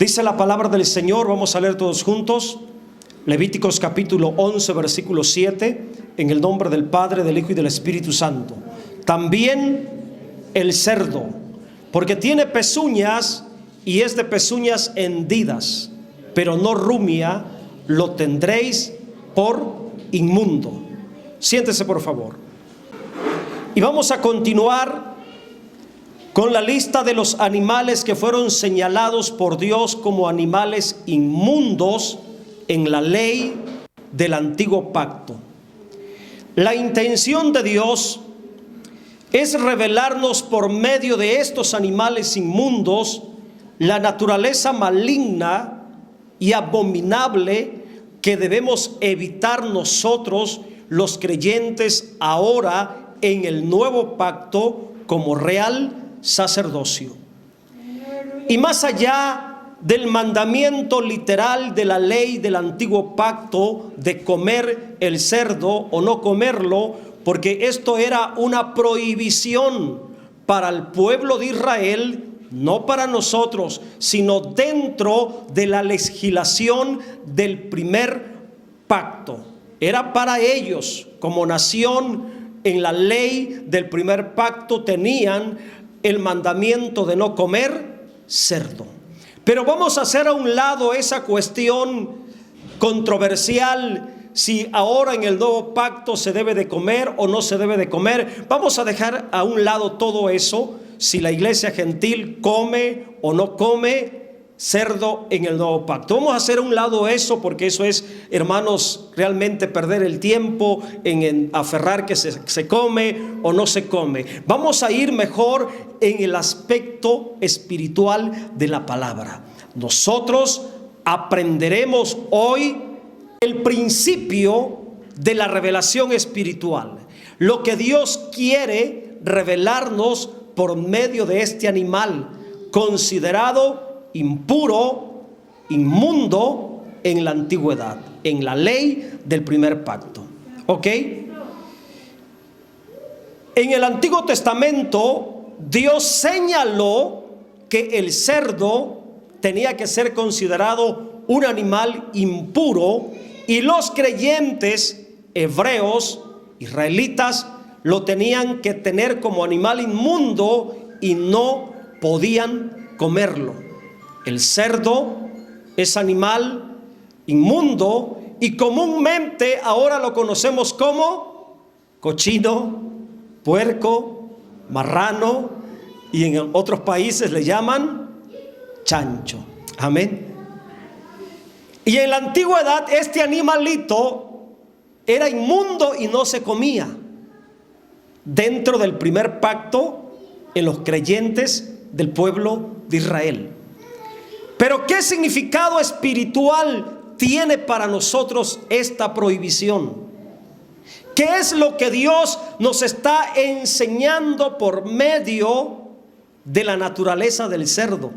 Dice la palabra del Señor, vamos a leer todos juntos, Levíticos capítulo 11, versículo 7, en el nombre del Padre, del Hijo y del Espíritu Santo. También el cerdo, porque tiene pezuñas y es de pezuñas hendidas, pero no rumia, lo tendréis por inmundo. Siéntese, por favor. Y vamos a continuar con la lista de los animales que fueron señalados por Dios como animales inmundos en la ley del antiguo pacto. La intención de Dios es revelarnos por medio de estos animales inmundos la naturaleza maligna y abominable que debemos evitar nosotros los creyentes ahora en el nuevo pacto como real sacerdocio. Y más allá del mandamiento literal de la ley del antiguo pacto de comer el cerdo o no comerlo, porque esto era una prohibición para el pueblo de Israel, no para nosotros, sino dentro de la legislación del primer pacto. Era para ellos, como nación, en la ley del primer pacto tenían el mandamiento de no comer cerdo. Pero vamos a hacer a un lado esa cuestión controversial, si ahora en el nuevo pacto se debe de comer o no se debe de comer. Vamos a dejar a un lado todo eso, si la iglesia gentil come o no come cerdo en el nuevo pacto. Vamos a hacer a un lado eso, porque eso es, hermanos, realmente perder el tiempo en aferrar que se come o no se come. Vamos a ir mejor en el aspecto espiritual de la palabra. Nosotros aprenderemos hoy el principio de la revelación espiritual, lo que Dios quiere revelarnos por medio de este animal considerado impuro, inmundo en la antigüedad, en la ley del primer pacto. ¿Ok? En el Antiguo Testamento, Dios señaló que el cerdo tenía que ser considerado un animal impuro, y los creyentes hebreos, israelitas, lo tenían que tener como animal inmundo y no podían comerlo. El cerdo es animal inmundo y comúnmente ahora lo conocemos como cochino, puerco, marrano, y en otros países le llaman chancho. Amén. Y en la antigüedad este animalito era inmundo y no se comía. Dentro del primer pacto en los creyentes del pueblo de Israel. Pero ¿qué significado espiritual tiene para nosotros esta prohibición? ¿Qué es lo que Dios nos está enseñando por medio de la naturaleza del cerdo?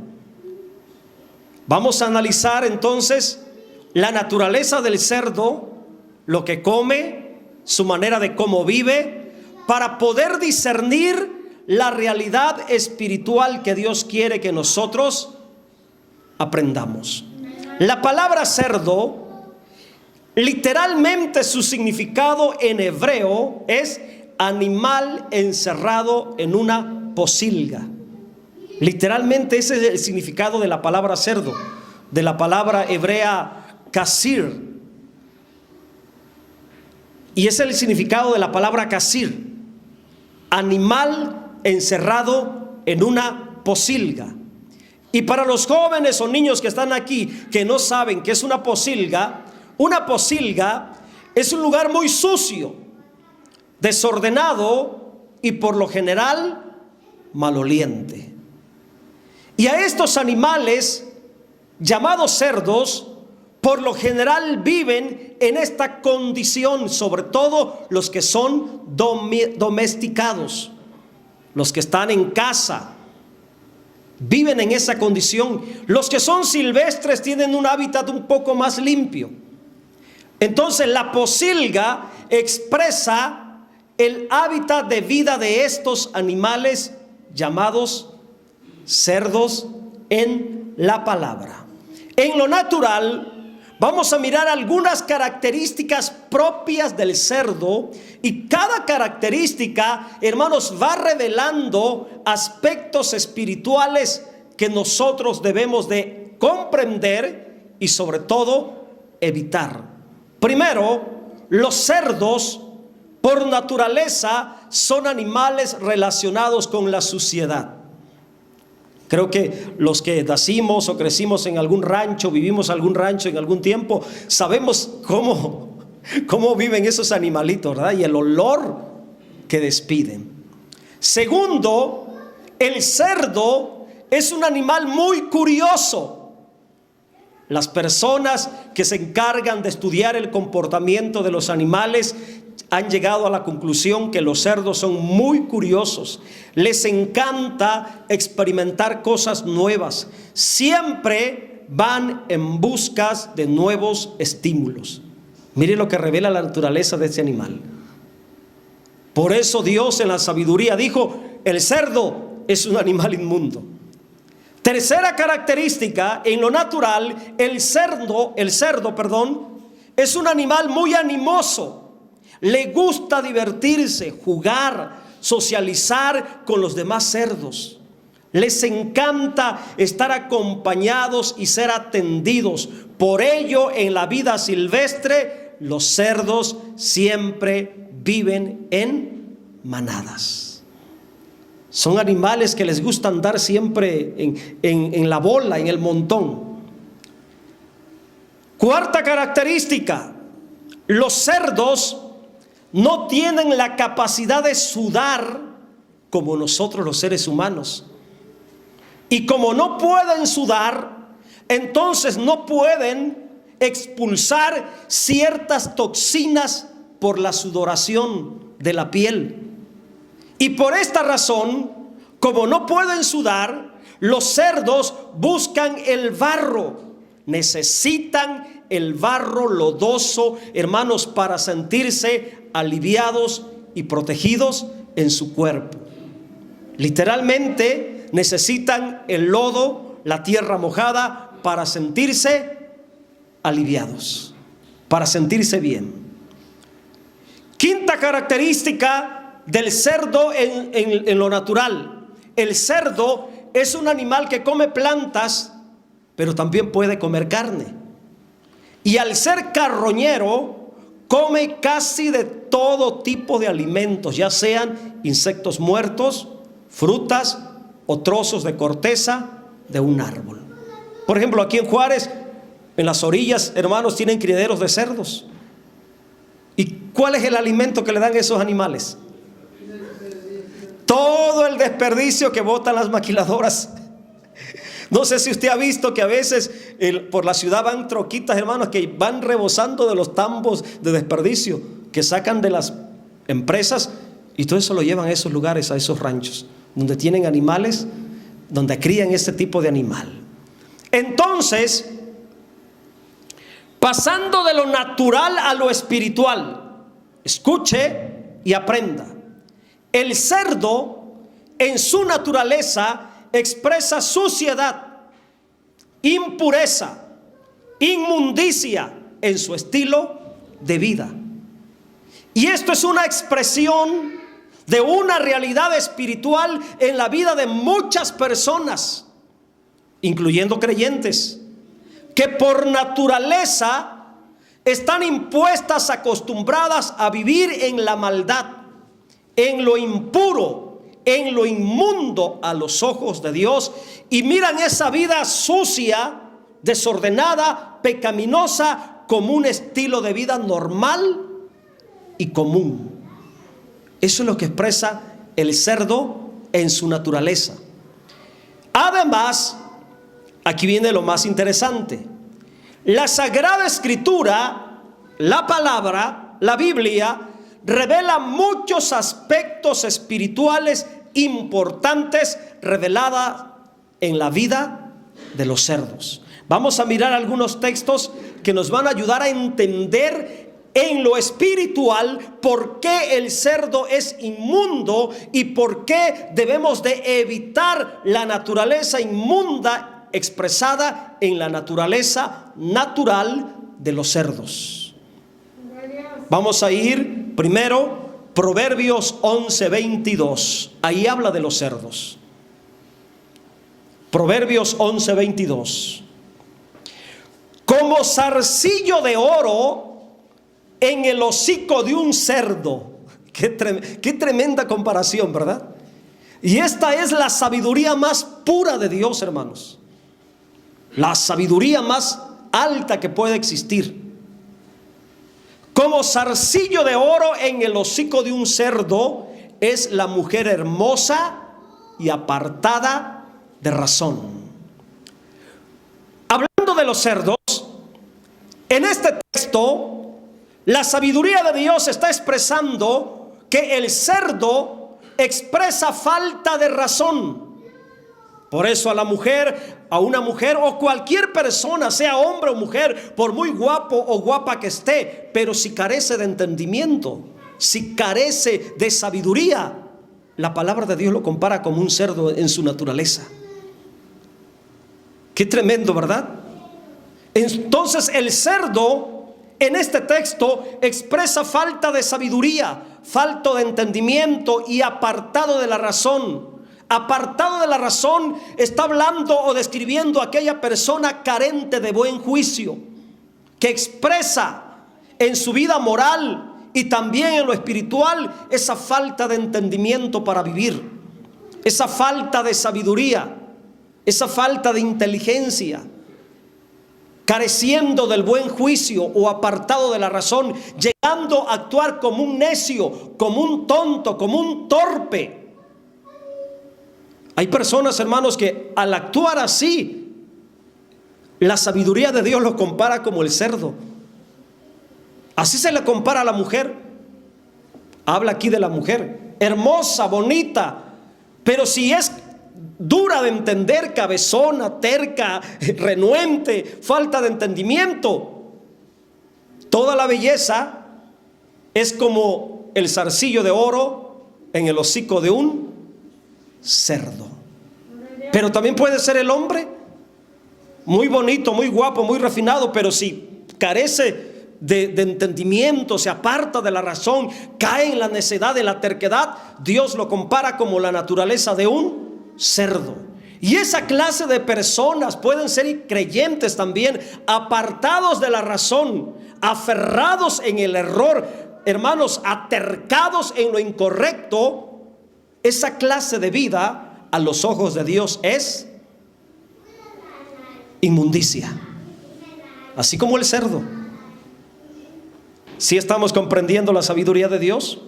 Vamos a analizar entonces la naturaleza del cerdo, lo que come, su manera de cómo vive, para poder discernir la realidad espiritual que Dios quiere que nosotros aprendamos. La palabra cerdo, literalmente su significado en hebreo es animal encerrado en una pocilga. Literalmente ese es el significado de la palabra cerdo, de la palabra hebrea kasir. Y ese es el significado de la palabra kasir, animal encerrado en una pocilga. Y para los jóvenes o niños que están aquí que no saben qué es una pocilga es un lugar muy sucio, desordenado y por lo general maloliente. Y a estos animales llamados cerdos por lo general viven en esta condición, sobre todo los que son domesticados, los que están en casa. Viven en esa condición. Los que son silvestres tienen un hábitat un poco más limpio. Entonces la pocilga expresa el hábitat de vida de estos animales llamados cerdos en la palabra. En lo natural, vamos a mirar algunas características propias del cerdo, y cada característica, hermanos, va revelando aspectos espirituales que nosotros debemos de comprender y sobre todo evitar. Primero, los cerdos por naturaleza son animales relacionados con la suciedad. Creo que los que nacimos o crecimos en algún rancho, vivimos en algún rancho en algún tiempo, sabemos cómo viven esos animalitos, ¿verdad? Y el olor que despiden. Segundo, el cerdo es un animal muy curioso. Las personas que se encargan de estudiar el comportamiento de los animales han llegado a la conclusión que los cerdos son muy curiosos. Les encanta experimentar cosas nuevas. Siempre van en busca de nuevos estímulos. Mire lo que revela la naturaleza de este animal. Por eso Dios en la sabiduría dijo: el cerdo es un animal inmundo. Tercera característica, en lo natural, el cerdo, es un animal muy animoso. Le gusta divertirse, jugar, socializar con los demás cerdos. Les encanta estar acompañados y ser atendidos. Por ello, en la vida silvestre, los cerdos siempre viven en manadas. Son animales que les gusta andar siempre en la bola, en el montón. Cuarta característica, los cerdos no tienen la capacidad de sudar como nosotros los seres humanos. Y como no pueden sudar, entonces no pueden expulsar ciertas toxinas por la sudoración de la piel. Y por esta razón, como no pueden sudar, los cerdos buscan el barro. Necesitan el barro lodoso, hermanos, para sentirse aliviados y protegidos en su cuerpo. Literalmente necesitan el lodo, la tierra mojada, para sentirse aliviados, para sentirse bien. Quinta característica del cerdo en lo natural. El cerdo es un animal que come plantas, pero también puede comer carne. Y al ser carroñero, come casi de todo tipo de alimentos, ya sean insectos muertos, frutas o trozos de corteza de un árbol. Por ejemplo, aquí en Juárez, en las orillas, hermanos, tienen criaderos de cerdos. ¿Y cuál es el alimento que le dan a esos animales? Todo el desperdicio que botan las maquiladoras. No sé si usted ha visto que a veces por la ciudad van troquitas, hermanos, que van rebosando de los tambos de desperdicio que sacan de las empresas, y todo eso lo llevan a esos lugares, a esos ranchos donde tienen animales, donde crían este tipo de animal. Entonces, pasando de lo natural a lo espiritual, escuche y aprenda. El cerdo en su naturaleza expresa suciedad, impureza, inmundicia en su estilo de vida. Y esto es una expresión de una realidad espiritual en la vida de muchas personas, incluyendo creyentes, que por naturaleza están impuestas, acostumbradas a vivir en la maldad, en lo impuro, en lo inmundo a los ojos de Dios, y miran esa vida sucia, desordenada, pecaminosa, como un estilo de vida normal y común. Eso es lo que expresa el cerdo en su naturaleza. Además, aquí viene lo más interesante. La Sagrada Escritura, la palabra, la Biblia, revela muchos aspectos espirituales importantes reveladas en la vida de los cerdos. Vamos a mirar algunos textos que nos van a ayudar a entender en lo espiritual por qué el cerdo es inmundo y por qué debemos de evitar la naturaleza inmunda expresada en la naturaleza natural de los cerdos. Vamos a ir primero Proverbios 11:22. Ahí habla de los cerdos. Proverbios 11:22. Como zarcillo de oro en el hocico de un cerdo. Qué tremenda comparación, ¿verdad? Y esta es la sabiduría más pura de Dios, hermanos. La sabiduría más alta que puede existir. Como zarcillo de oro en el hocico de un cerdo es la mujer hermosa y apartada de razón. Hablando de los cerdos, en este texto, la sabiduría de Dios está expresando que el cerdo expresa falta de razón. Por eso a una mujer o cualquier persona, sea hombre o mujer, por muy guapo o guapa que esté, pero si carece de entendimiento, si carece de sabiduría, la palabra de Dios lo compara como un cerdo en su naturaleza. Qué tremendo, ¿verdad? Entonces el cerdo en este texto expresa falta de sabiduría, falta de entendimiento y apartado de la razón. Apartado de la razón está hablando o describiendo a aquella persona carente de buen juicio, que expresa en su vida moral y también en lo espiritual esa falta de entendimiento para vivir, esa falta de sabiduría, esa falta de inteligencia, careciendo del buen juicio o apartado de la razón, llegando a actuar como un necio, como un tonto, como un torpe. Hay personas, hermanos, que al actuar así, la sabiduría de Dios los compara como el cerdo. Así se le compara a la mujer. Habla aquí de la mujer, hermosa, bonita, pero si es dura de entender, cabezona, terca, renuente, falta de entendimiento, toda la belleza es como el zarcillo de oro en el hocico de un cerdo. Pero también puede ser el hombre muy bonito, muy guapo, muy refinado, pero si carece de entendimiento, se aparta de la razón, cae en la necedad, en la terquedad, Dios lo compara como la naturaleza de un cerdo. Y esa clase de personas pueden ser creyentes también, apartados de la razón, aferrados en el error, hermanos, atercados en lo incorrecto. Esa clase de vida a los ojos de Dios es inmundicia, así como el cerdo. ¿Sí estamos comprendiendo la sabiduría de Dios?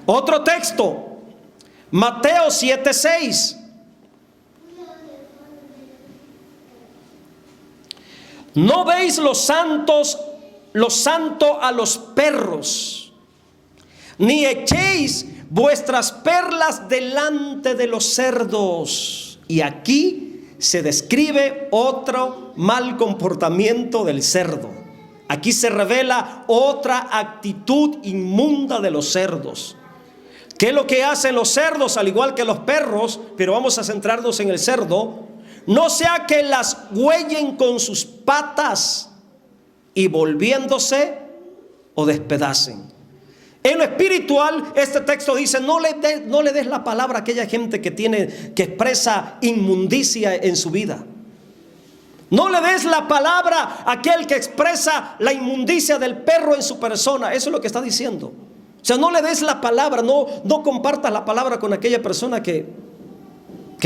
Otro texto, Mateo 7:6. ¿No veis lo santo a los perros, ni echéis vuestras perlas delante de los cerdos? Y aquí se describe otro mal comportamiento del cerdo. Aquí se revela otra actitud inmunda de los cerdos. ¿Qué es lo que hacen los cerdos al igual que los perros? Pero vamos a centrarnos en el cerdo. No sea que las huellen con sus patas y volviéndose o despedacen. En lo espiritual, este texto dice: no le des la palabra a aquella gente que expresa inmundicia en su vida. No le des la palabra a aquel que expresa la inmundicia del perro en su persona. Eso es lo que está diciendo. O sea, no le des la palabra, no compartas la palabra con aquella persona que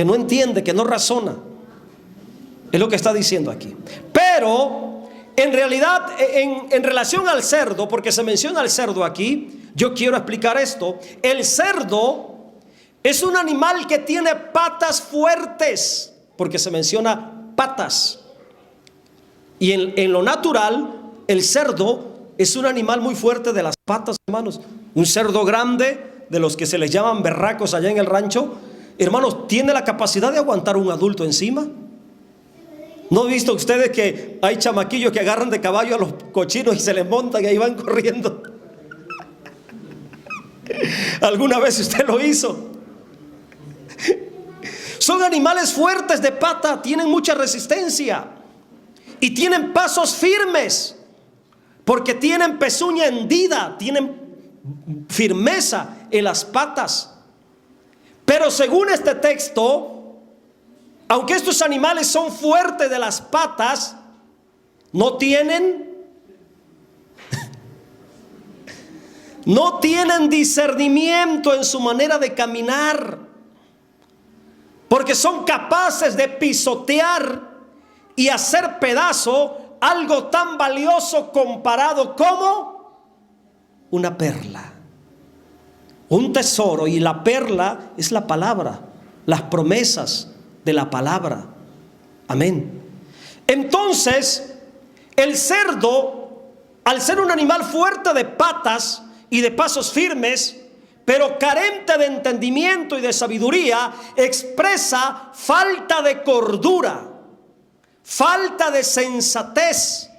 no entiende, que no razona. Es lo que está diciendo aquí. Pero en realidad, en relación al cerdo, porque se menciona el cerdo aquí, yo quiero explicar esto. El cerdo es un animal que tiene patas fuertes, porque se menciona patas. Y en lo natural, el cerdo es un animal muy fuerte de las patas, hermanos. Un cerdo grande, de los que se les llaman berracos allá en el rancho, hermanos, tiene la capacidad de aguantar un adulto encima. ¿No han visto ustedes que hay chamaquillos que agarran de caballo a los cochinos y se les montan y ahí van corriendo? ¿Alguna vez usted lo hizo? Son animales fuertes de pata, tienen mucha resistencia y tienen pasos firmes porque tienen pezuña hendida, tienen firmeza en las patas. Pero según este texto, aunque estos animales son fuertes de las patas, no tienen discernimiento en su manera de caminar, porque son capaces de pisotear y hacer pedazo algo tan valioso comparado como una perla, un tesoro. Y la perla es la palabra, las promesas de la palabra. Amén. Entonces, el cerdo, al ser un animal fuerte de patas y de pasos firmes, pero carente de entendimiento y de sabiduría, expresa falta de cordura, falta de sensatez,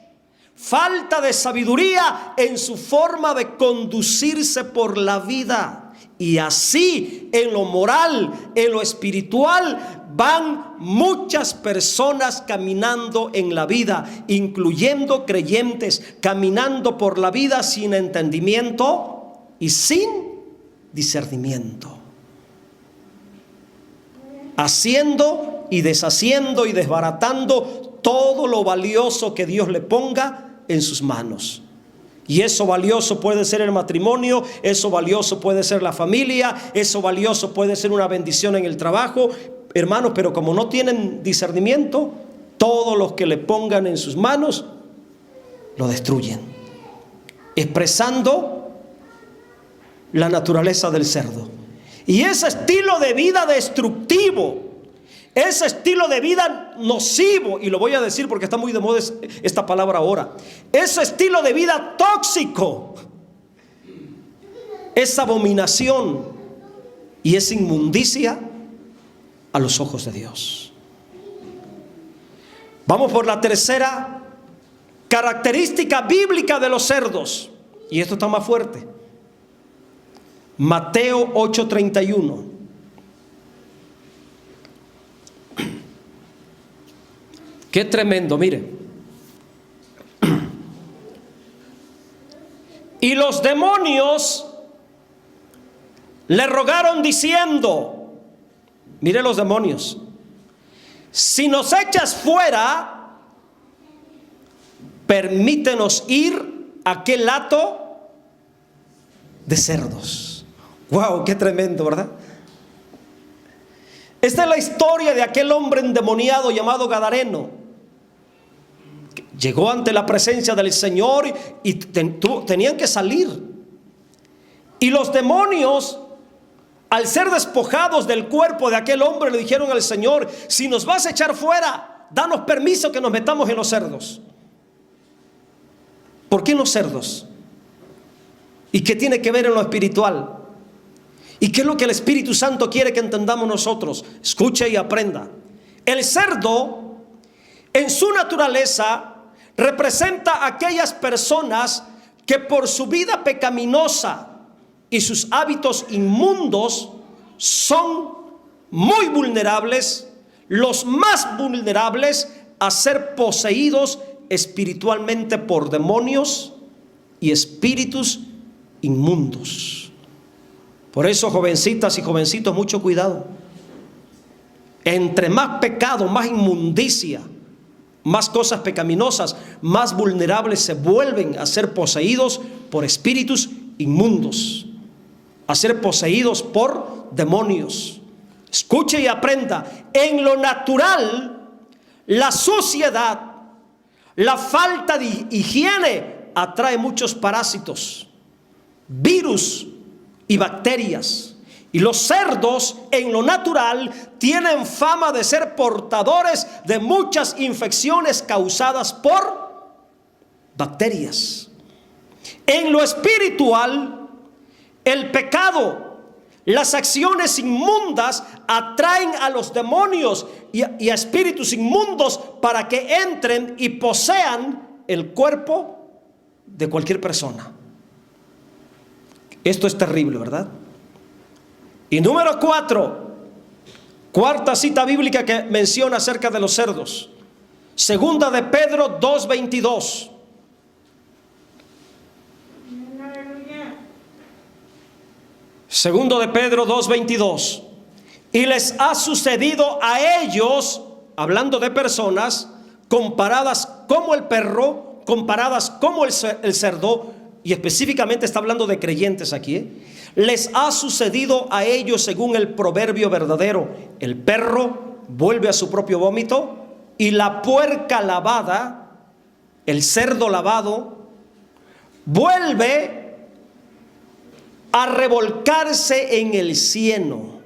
falta de sabiduría en su forma de conducirse por la vida. Y así, en lo moral, en lo espiritual, van muchas personas caminando en la vida, incluyendo creyentes, caminando por la vida sin entendimiento y sin discernimiento, haciendo y deshaciendo y desbaratando todo lo valioso que Dios le ponga en sus manos. Y eso valioso puede ser el matrimonio, eso valioso puede ser la familia, eso valioso puede ser una bendición en el trabajo, hermanos. Pero como no tienen discernimiento, todos los que le pongan en sus manos lo destruyen, expresando la naturaleza del cerdo. Y ese estilo de vida destructivo, ese estilo de vida nocivo, y lo voy a decir porque está muy de moda esta palabra ahora, ese estilo de vida tóxico, es abominación y es inmundicia a los ojos de Dios. Vamos por la tercera característica bíblica de los cerdos, y esto está más fuerte. Mateo 8:31. Qué tremendo, mire. Y los demonios le rogaron diciendo, mire los demonios, si nos echas fuera, permítenos ir a aquel hato de cerdos. Wow, qué tremendo, ¿verdad? Esta es la historia de aquel hombre endemoniado llamado Gadareno. Llegó ante la presencia del Señor y tenían que salir. Y los demonios, al ser despojados del cuerpo de aquel hombre, le dijeron al Señor, si nos vas a echar fuera, danos permiso que nos metamos en los cerdos. ¿Por qué en los cerdos? ¿Y qué tiene que ver en lo espiritual? ¿Y qué es lo que el Espíritu Santo quiere que entendamos nosotros? Escuche y aprenda. El cerdo, en su naturaleza, representa a aquellas personas que por su vida pecaminosa y sus hábitos inmundos son muy vulnerables, los más vulnerables a ser poseídos espiritualmente por demonios y espíritus inmundos. Por eso, jovencitas y jovencitos, mucho cuidado. Entre más pecado, más inmundicia, más cosas pecaminosas, más vulnerables se vuelven a ser poseídos por espíritus inmundos, a ser poseídos por demonios. Escuche y aprenda. En lo natural, la suciedad, la falta de higiene atrae muchos parásitos, virus y bacterias. Y los cerdos, en lo natural, tienen fama de ser portadores de muchas infecciones causadas por bacterias. En lo espiritual, el pecado, las acciones inmundas atraen a los demonios y a espíritus inmundos para que entren y posean el cuerpo de cualquier persona. Esto es terrible, ¿verdad? Y número 4, Cuarta cita bíblica que menciona acerca de los cerdos. Segunda de Pedro 2:22. Segundo de Pedro 2:22. Y les ha sucedido a ellos, hablando de personas, comparadas como el perro, comparadas como el cerdo, y específicamente está hablando de creyentes aquí, les ha sucedido a ellos según el proverbio verdadero: el perro vuelve a su propio vómito, y la puerca lavada, el cerdo lavado, vuelve a revolcarse en el cieno.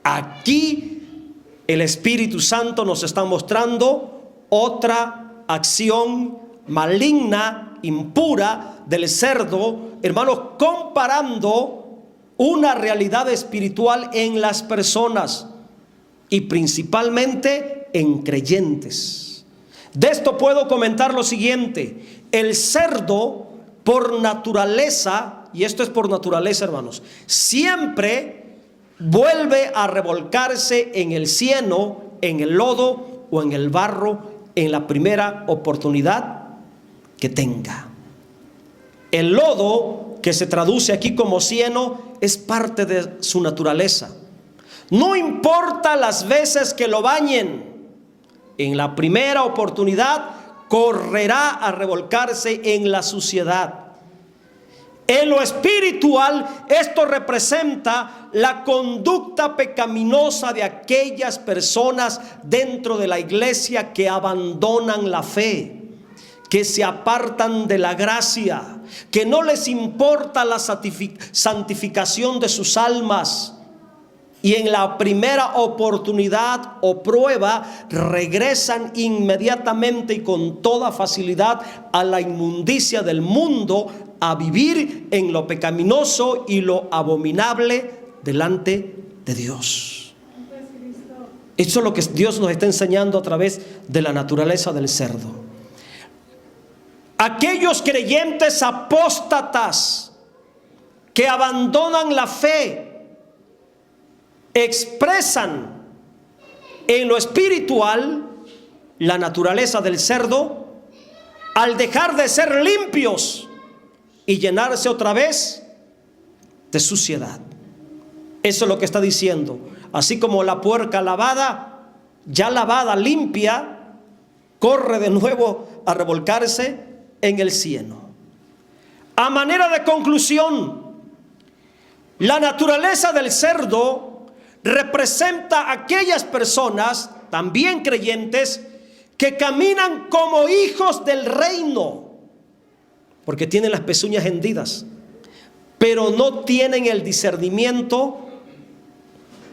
Aquí el Espíritu Santo nos está mostrando otra acción maligna, impura del cerdo, hermanos, comparando una realidad espiritual en las personas y principalmente en creyentes. De esto puedo comentar lo siguiente: el cerdo por naturaleza, y esto es por naturaleza, hermanos, siempre vuelve a revolcarse en el cieno, en el lodo o en el barro en la primera oportunidad que tenga. El lodo, que se traduce aquí como cieno, es parte de su naturaleza. No importa las veces que lo bañen, en la primera oportunidad correrá a revolcarse en la suciedad. En lo espiritual, esto representa la conducta pecaminosa de aquellas personas dentro de la iglesia que abandonan la fe, que se apartan de la gracia, que no les importa la santificación de sus almas, y en la primera oportunidad o prueba regresan inmediatamente y con toda facilidad a la inmundicia del mundo, a vivir en lo pecaminoso y lo abominable delante de Dios. Eso es lo que Dios nos está enseñando a través de la naturaleza del cerdo. Aquellos creyentes apóstatas que abandonan la fe expresan en lo espiritual la naturaleza del cerdo al dejar de ser limpios y llenarse otra vez de suciedad. Eso es lo que está diciendo. Así como la puerca lavada, ya lavada, limpia, corre de nuevo a revolcarse en el cieno. A manera de conclusión, la naturaleza del cerdo representa a aquellas personas, también creyentes, que caminan como hijos del reino, porque tienen las pezuñas hendidas, pero no tienen el discernimiento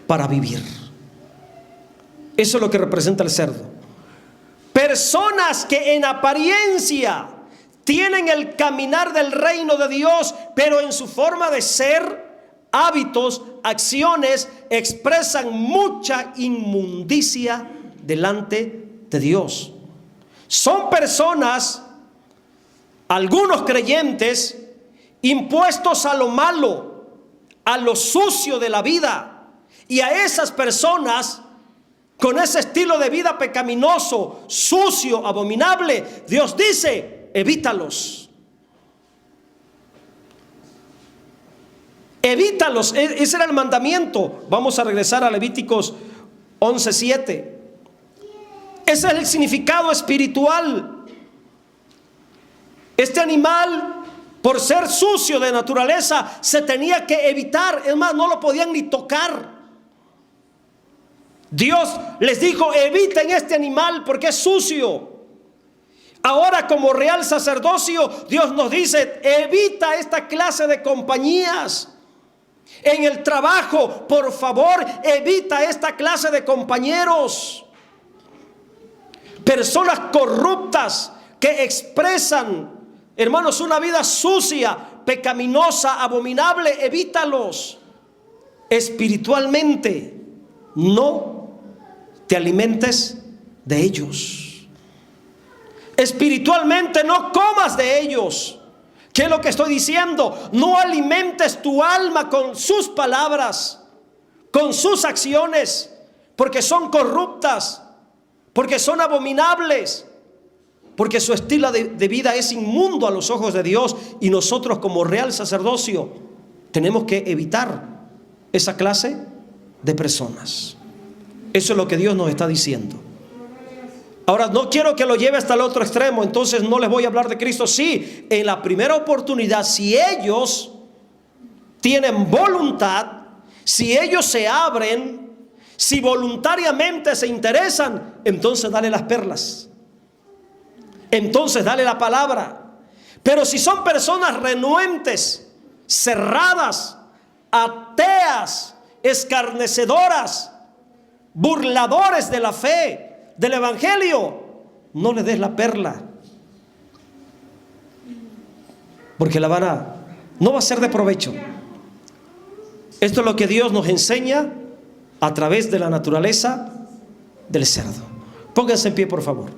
para vivir. Eso es lo que representa el cerdo. Personas que en apariencia tienen el caminar del reino de Dios, pero en su forma de ser, hábitos, acciones, expresan mucha inmundicia delante de Dios. Son personas, algunos creyentes, impuestos a lo malo, a lo sucio de la vida, y a esas personas con ese estilo de vida pecaminoso, sucio, abominable, Dios dice: evítalos. Evítalos. Ese era el mandamiento. Vamos a regresar a Levíticos 11:7. Ese es el significado espiritual. Este animal, por ser sucio de naturaleza, se tenía que evitar. Es más, no lo podían ni tocar. Dios les dijo: eviten este animal porque es sucio. Ahora, como real sacerdocio, Dios nos dice: evita esta clase de compañías. En el trabajo, por favor, evita esta clase de compañeros. Personas corruptas que expresan, hermanos, una vida sucia, pecaminosa, abominable, evítalos. Espiritualmente, no te alimentes de ellos. Espiritualmente, no comas de ellos. ¿Qué es lo que estoy diciendo? No alimentes tu alma con sus palabras, con sus acciones, porque son corruptas, porque son abominables, porque su estilo de vida es inmundo a los ojos de Dios, y nosotros como real sacerdocio tenemos que evitar esa clase de personas. Eso es lo que Dios nos está diciendo. Ahora, no quiero que lo lleve hasta el otro extremo, entonces no les voy a hablar de Cristo. Sí, en la primera oportunidad, si ellos tienen voluntad, si ellos se abren, si voluntariamente se interesan, entonces dale las perlas, entonces dale la palabra. Pero si son personas renuentes, cerradas, ateas, escarnecedoras, burladores de la fe, del evangelio, no le des la perla, porque no va a ser de provecho. Esto es lo que Dios nos enseña a través de la naturaleza del cerdo. Pónganse en pie, por favor.